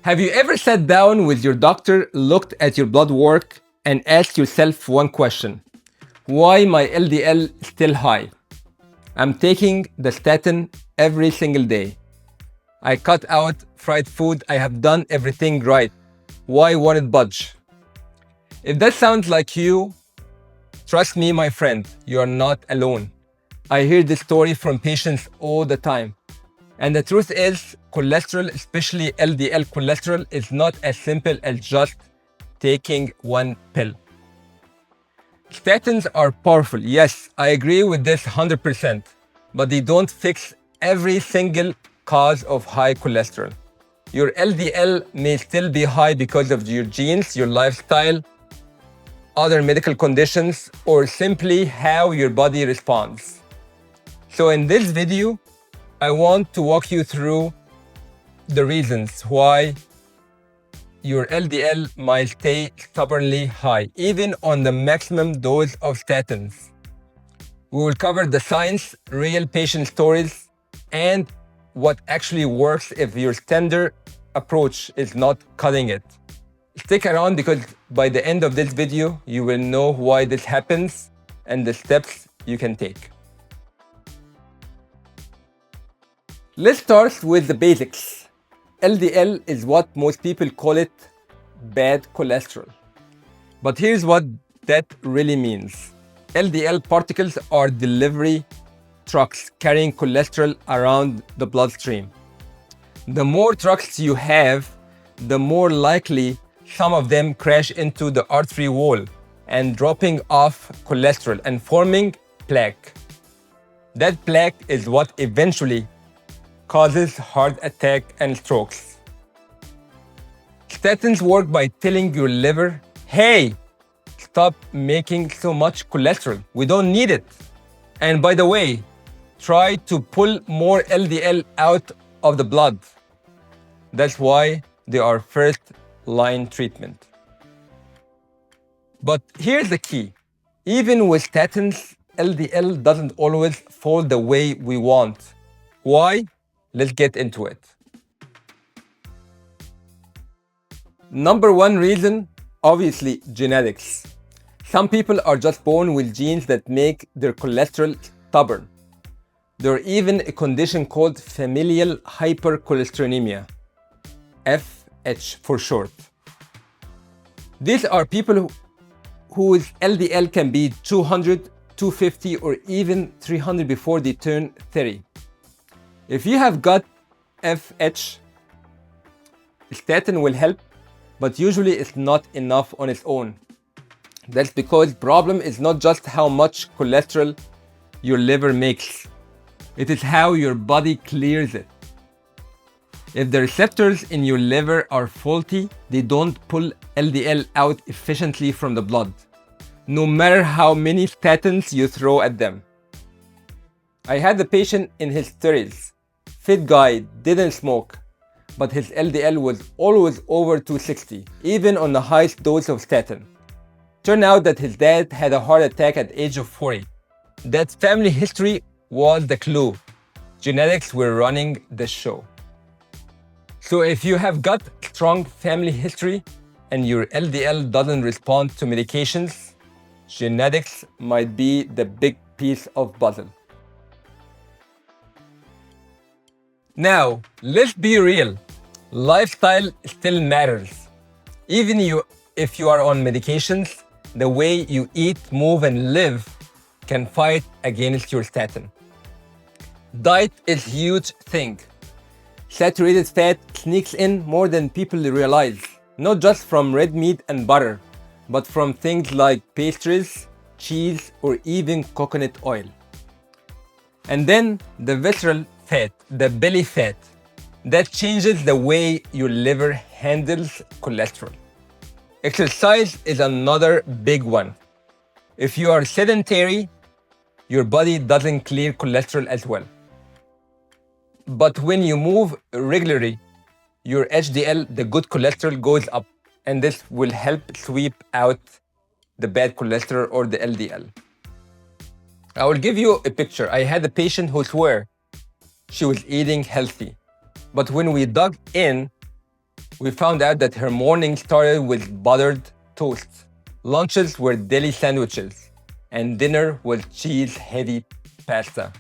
Have you ever sat down with your doctor, looked at your blood work, and asked yourself one question? Why my LDL still high? I'm taking the statin every single day. I cut out fried food. I have done everything right. Why won't it budge? If that sounds like you, trust me, my friend, you are not alone. I hear this story from patients all the time. And the truth is, cholesterol, especially LDL cholesterol, is not as simple as just taking one pill. Statins are powerful. Yes, I agree with this 100%, but they don't fix every single cause of high cholesterol. Your LDL may still be high because of your genes, your lifestyle, other medical conditions, or simply how your body responds. So in this video, I want to walk you through the reasons why your LDL might stay stubbornly high, even on the maximum dose of statins. We will cover the science, real patient stories, and what actually works if your standard approach is not cutting it. Stick around because by the end of this video, you will know why this happens and the steps you can take. Let's start with the basics. LDL is what most people call it bad cholesterol. But here's what that really means. LDL particles are delivery trucks carrying cholesterol around the bloodstream. The more trucks you have, the more likely some of them crash into the artery wall and dropping off cholesterol and forming plaque. That plaque is what eventually causes heart attack and strokes. Statins work by telling your liver, hey, stop making so much cholesterol. We don't need it. And by the way, try to pull more LDL out of the blood. That's why they are first-line treatment. But here's the key. Even with statins, LDL doesn't always fall the way we want. Why? Let's get into it. Number one reason, obviously, genetics. Some people are just born with genes that make their cholesterol stubborn. There's even a condition called Familial Hypercholesterolemia, FH for short. These are people whose LDL can be 200, 250, or even 300 before they turn 30. If you have got FH, statin will help, but usually it's not enough on its own. That's because the problem is not just how much cholesterol your liver makes. It is how your body clears it. If the receptors in your liver are faulty, they don't pull LDL out efficiently from the blood, no matter how many statins you throw at them. I had a patient in his 30s, fit guy, didn't smoke, but his LDL was always over 260, even on the highest dose of statin. Turned out that his dad had a heart attack at the age of 40. That family history was the clue. Genetics were running the show. So if you have got strong family history and your LDL doesn't respond to medications, genetics might be the big piece of puzzle. Now, let's be real. Lifestyle still matters. Even if you are on medications, the way you eat, move, and live can fight against your statin. Diet is a huge thing. Saturated fat sneaks in more than people realize, not just from red meat and butter, but from things like pastries, cheese, or even coconut oil. And then the visceral fat, the belly fat, that changes the way your liver handles cholesterol. Exercise is another big one. If you are sedentary, your body doesn't clear cholesterol as well. But when you move regularly, your HDL, the good cholesterol, goes up, and this will help sweep out the bad cholesterol or the LDL. I will give you a picture. I had a patient who swore she was eating healthy, but when we dug in, We found out that her morning started with buttered toast, lunches were deli sandwiches, and dinner was cheese-heavy pasta.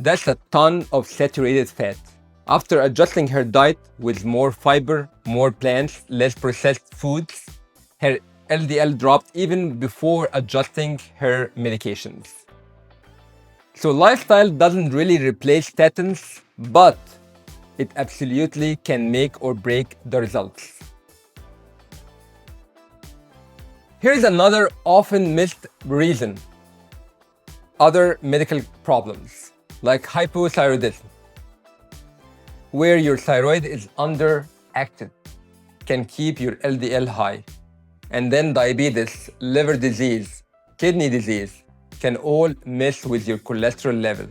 That's a ton of saturated fat. After adjusting her diet with more fiber, more plants, less processed foods, her LDL dropped even before adjusting her medications. So lifestyle doesn't really replace statins, but it absolutely can make or break the results. Here's another often missed reason: other medical problems, like hypothyroidism, where your thyroid is underactive, can keep your LDL high. And then diabetes, liver disease, kidney disease can all mess with your cholesterol level.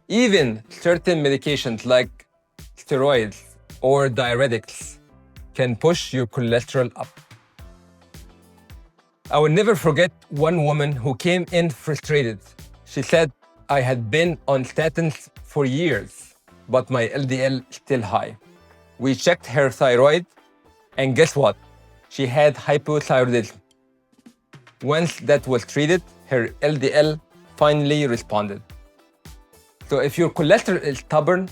Even certain medications like steroids or diuretics can push your cholesterol up. I will never forget one woman who came in frustrated. She said, "I had been on statins for years, but my LDL still high." We checked her thyroid, and guess what? She had hypothyroidism. Once that was treated, her LDL finally responded. So if your cholesterol is stubborn,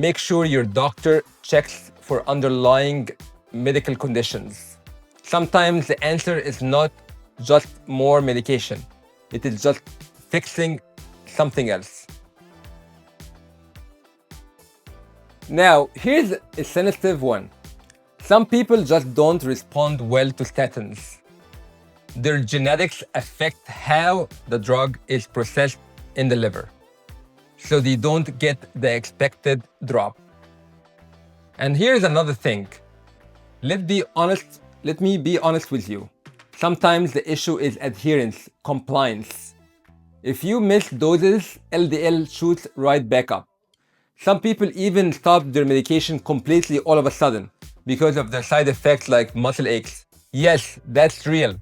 make sure your doctor checks for underlying medical conditions. Sometimes the answer is not just more medication. It is just fixing something else. Now, here's a sensitive one. Some people just don't respond well to statins. Their genetics affect how the drug is processed in the liver, so they don't get the expected drop. And here's another thing. Let me be honest with you. Sometimes the issue is adherence, compliance. If you miss doses, LDL shoots right back up. Some people even stop their medication completely all of a sudden because of the side effects like muscle aches. Yes, that's real.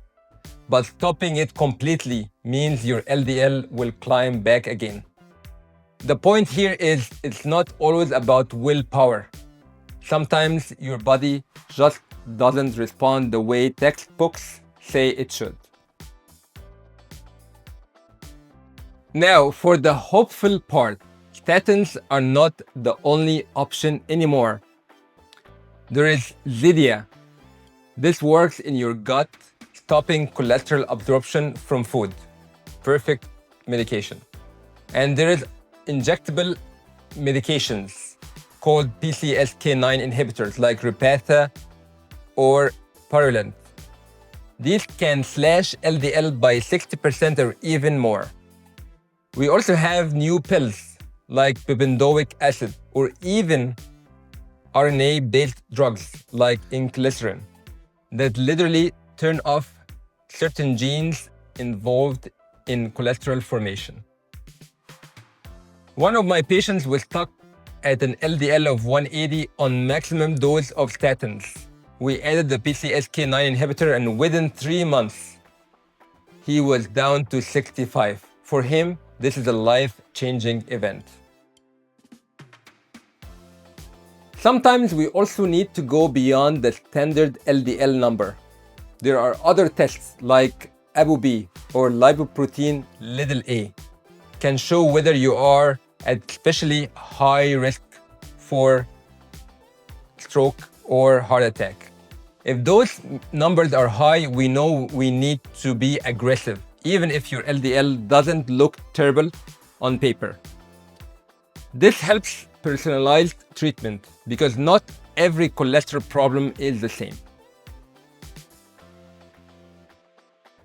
But stopping it completely means your LDL will climb back again. The point here is it's not always about willpower. Sometimes your body just doesn't respond the way textbooks say it should. Now, for the hopeful part, statins are not the only option anymore. There is Zetia. This works in your gut, stopping cholesterol absorption from food. Perfect medication. And there is injectable medications called PCSK9 inhibitors like Repatha or Purulent. These can slash LDL by 60% or even more. We also have new pills like bempedoic acid or even RNA-based drugs like inclisiran that literally turn off certain genes involved in cholesterol formation. One of my patients was stuck at an LDL of 180 on maximum dose of statins. We added the PCSK9 inhibitor and within 3 months, he was down to 65. For him, this is a life-changing event. Sometimes we also need to go beyond the standard LDL number. There are other tests like ApoB or lipoprotein (a) can show whether you are at especially high risk for stroke or heart attack. If those numbers are high, we know we need to be aggressive, even if your LDL doesn't look terrible on paper. This helps personalized treatment because not every cholesterol problem is the same.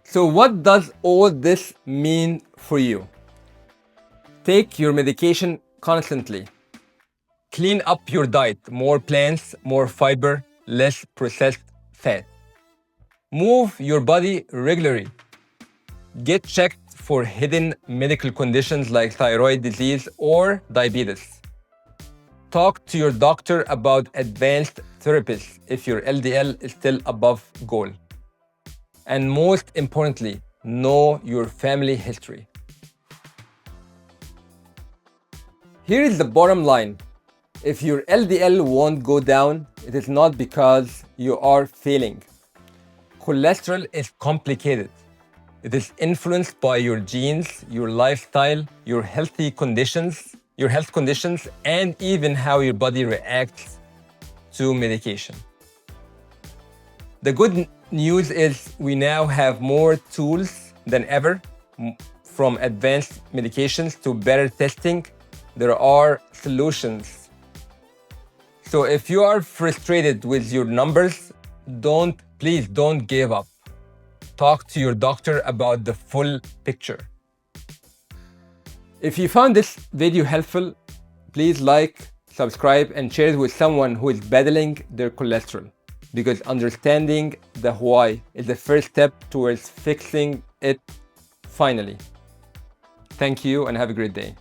So what does all this mean for you? Take your medication constantly. Clean up your diet, more plants, more fiber, less processed fat. Move your body regularly. Get checked for hidden medical conditions like thyroid disease or diabetes. Talk to your doctor about advanced therapies if your LDL is still above goal. And most importantly, know your family history. Here is the bottom line. If your LDL won't go down, it is not because you are failing. Cholesterol is complicated. It is influenced by your genes, your lifestyle, your health conditions, and even how your body reacts to medication. The good news is we now have more tools than ever, from advanced medications to better testing. There are solutions. So if you are frustrated with your numbers, please don't give up. Talk to your doctor about the full picture. If you found this video helpful, please like, subscribe, and share it with someone who is battling their cholesterol, because understanding the why is the first step towards fixing it finally. Thank you and have a great day.